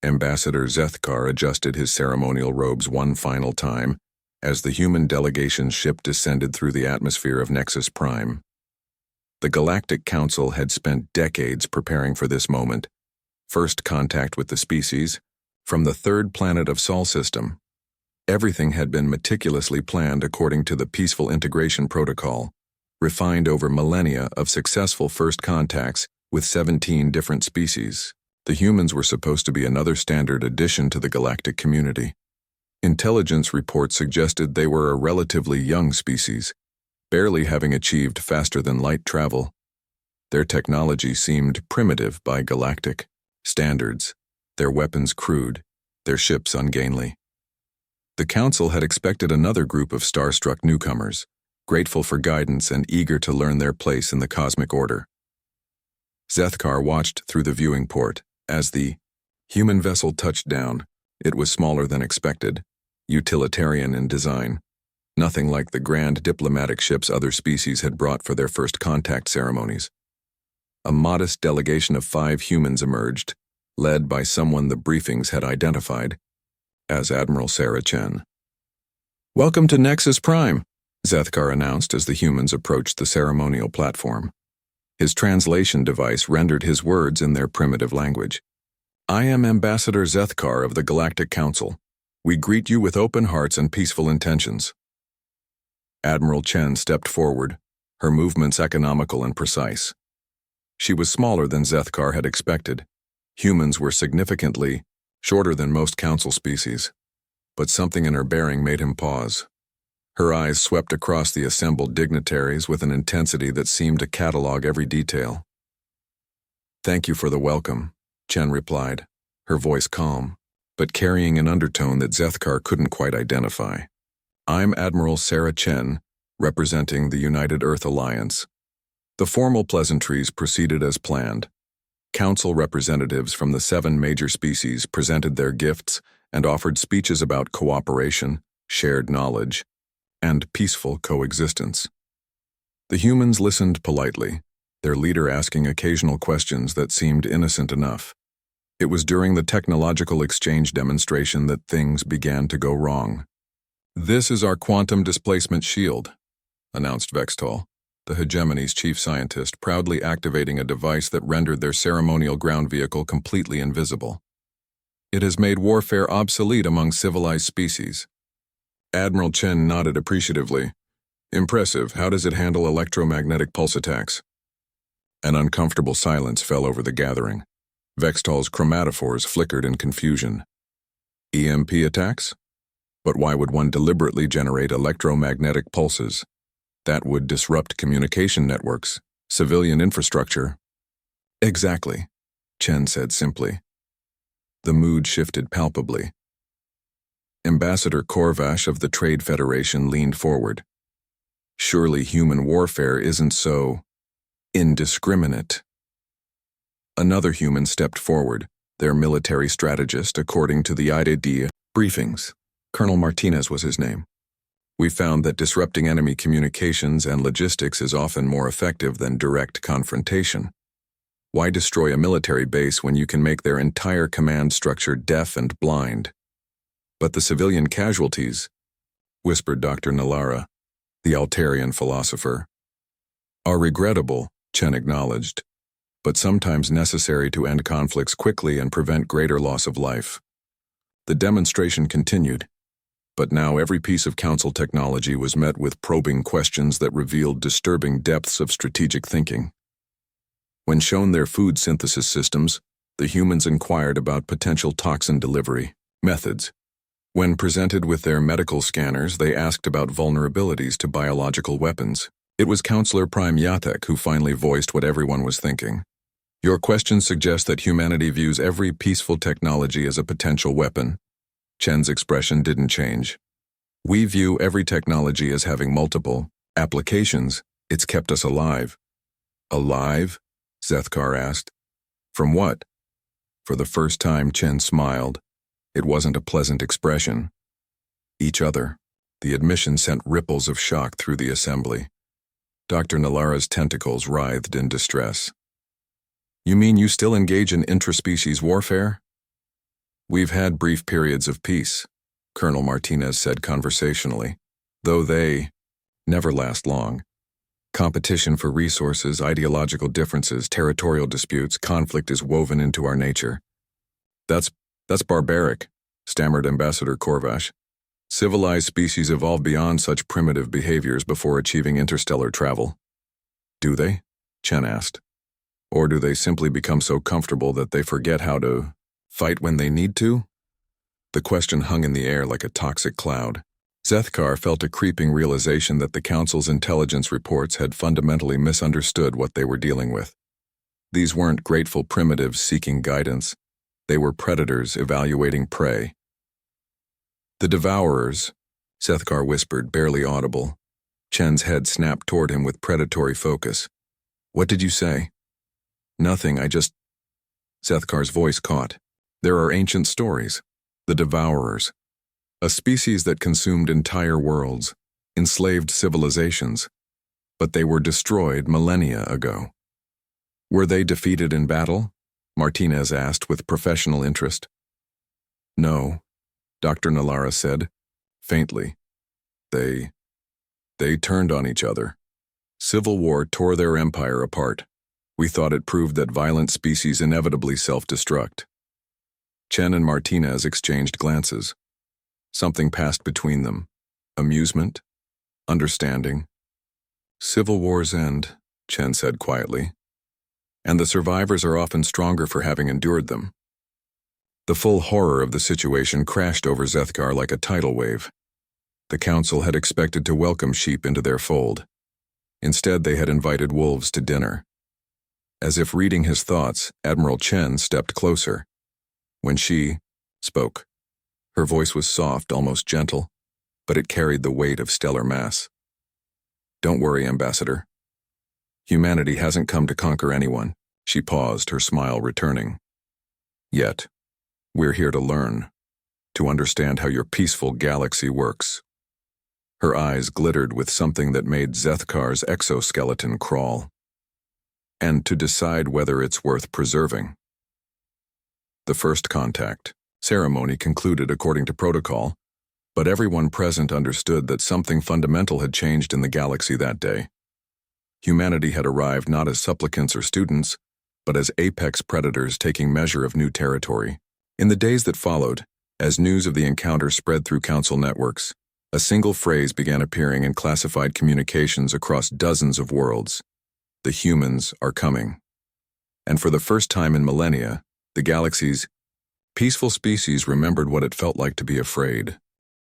Ambassador Zethkar adjusted his ceremonial robes one final time as the human delegation's ship descended through the atmosphere of Nexus Prime. The Galactic Council had spent decades preparing for this moment. First contact with the species, from the third planet of Sol system. Everything had been meticulously planned according to the Peaceful Integration Protocol, refined over millennia of successful first contacts with 17 different species. The humans were supposed to be another standard addition to the galactic community. Intelligence reports suggested they were a relatively young species, barely having achieved faster-than-light travel. Their technology seemed primitive by galactic standards, their weapons crude, their ships ungainly. The Council had expected another group of starstruck newcomers, grateful for guidance and eager to learn their place in the cosmic order. Zethkar watched through the viewing port as the human vessel touched down. It was smaller than expected, utilitarian in design, nothing like the grand diplomatic ships other species had brought for their first contact ceremonies. A modest delegation of 5 humans emerged, led by someone the briefings had identified as Admiral Sarah Chen. "Welcome to Nexus Prime," Zethkar announced as the humans approached the ceremonial platform. His translation device rendered his words in their primitive language. "I am Ambassador Zethkar of the Galactic Council. We greet you with open hearts and peaceful intentions." Admiral Chen stepped forward, her movements economical and precise. She was smaller than Zethkar had expected. Humans were significantly shorter than most Council species, but something in her bearing made him pause. Her eyes swept across the assembled dignitaries with an intensity that seemed to catalog every detail. "Thank you for the welcome," Chen replied, her voice calm, but carrying an undertone that Zethkar couldn't quite identify. "I'm Admiral Sarah Chen, representing the United Earth Alliance." The formal pleasantries proceeded as planned. Council representatives from the 7 major species presented their gifts and offered speeches about cooperation, shared knowledge, and peaceful coexistence. The humans listened politely, their leader asking occasional questions that seemed innocent enough. It was during the technological exchange demonstration that things began to go wrong. "This is our quantum displacement shield," announced Vextol, the hegemony's chief scientist, proudly activating a device that rendered their ceremonial ground vehicle completely invisible. "It has made warfare obsolete among civilized species." Admiral Chen nodded appreciatively. "Impressive. How does it handle electromagnetic pulse attacks?" An uncomfortable silence fell over the gathering. Vextol's chromatophores flickered in confusion. "EMP attacks? But why would one deliberately generate electromagnetic pulses? That would disrupt communication networks, civilian infrastructure." "Exactly," Chen said simply. The mood shifted palpably. Ambassador Korvash of the Trade Federation leaned forward. "Surely human warfare isn't so indiscriminate." Another human stepped forward, their military strategist according to the IDD briefings. Colonel Martinez was his name. "We found that disrupting enemy communications and logistics is often more effective than direct confrontation. Why destroy a military base when you can make their entire command structure deaf and blind?" "But the civilian casualties," whispered Dr. Nalara, the Altarian philosopher, "are regrettable," Chen acknowledged, "but sometimes necessary to end conflicts quickly and prevent greater loss of life." The demonstration continued, but now every piece of Council technology was met with probing questions that revealed disturbing depths of strategic thinking. When shown their food synthesis systems, the humans inquired about potential toxin delivery methods. When presented with their medical scanners, they asked about vulnerabilities to biological weapons. It was Counselor Prime Yatek who finally voiced what everyone was thinking. "Your questions suggest that humanity views every peaceful technology as a potential weapon." Chen's expression didn't change. "We view every technology as having multiple applications. It's kept us alive." "Alive?" Zethkar asked. "From what?" For the first time, Chen smiled. It wasn't a pleasant expression. "Each other." The admission sent ripples of shock through the assembly. Dr. Nalara's tentacles writhed in distress. "You mean you still engage in intraspecies warfare?" "We've had brief periods of peace," Colonel Martinez said conversationally, "though they never last long. Competition for resources, ideological differences, territorial disputes, conflict is woven into our nature." That's barbaric," stammered Ambassador Corvash. "Civilized species evolve beyond such primitive behaviors before achieving interstellar travel." "Do they?" Chen asked. "Or do they simply become so comfortable that they forget how to fight when they need to?" The question hung in the air like a toxic cloud. Zethkar felt a creeping realization that the Council's intelligence reports had fundamentally misunderstood what they were dealing with. These weren't grateful primitives seeking guidance. They were predators evaluating prey. "The Devourers," Zethkar whispered, barely audible. Chen's head snapped toward him with predatory focus. "What did you say?" "Nothing, Zethkar's voice caught. "There are ancient stories. The Devourers. A species that consumed entire worlds, enslaved civilizations. But they were destroyed millennia ago." "Were they defeated in battle?" Martinez asked with professional interest. "No," Dr. Nalara said, faintly. They turned on each other. Civil war tore their empire apart. We thought it proved that violent species inevitably self-destruct." Chen and Martinez exchanged glances. Something passed between them. Amusement? Understanding? "Civil wars end," Chen said quietly. "And the survivors are often stronger for having endured them." The full horror of the situation crashed over Zethkar like a tidal wave. The Council had expected to welcome sheep into their fold. Instead, they had invited wolves to dinner. As if reading his thoughts, Admiral Chen stepped closer. When she spoke, her voice was soft, almost gentle, but it carried the weight of stellar mass. "Don't worry, Ambassador. Humanity hasn't come to conquer anyone." She paused, her smile returning. "Yet, we're here to learn, to understand how your peaceful galaxy works." Her eyes glittered with something that made Zethkar's exoskeleton crawl. "And to decide whether it's worth preserving." The first contact ceremony concluded according to protocol, but everyone present understood that something fundamental had changed in the galaxy that day. Humanity had arrived not as supplicants or students, but as apex predators taking measure of new territory. In the days that followed, as news of the encounter spread through Council networks, a single phrase began appearing in classified communications across dozens of worlds. "The humans are coming." And for the first time in millennia, the galaxy's peaceful species remembered what it felt like to be afraid.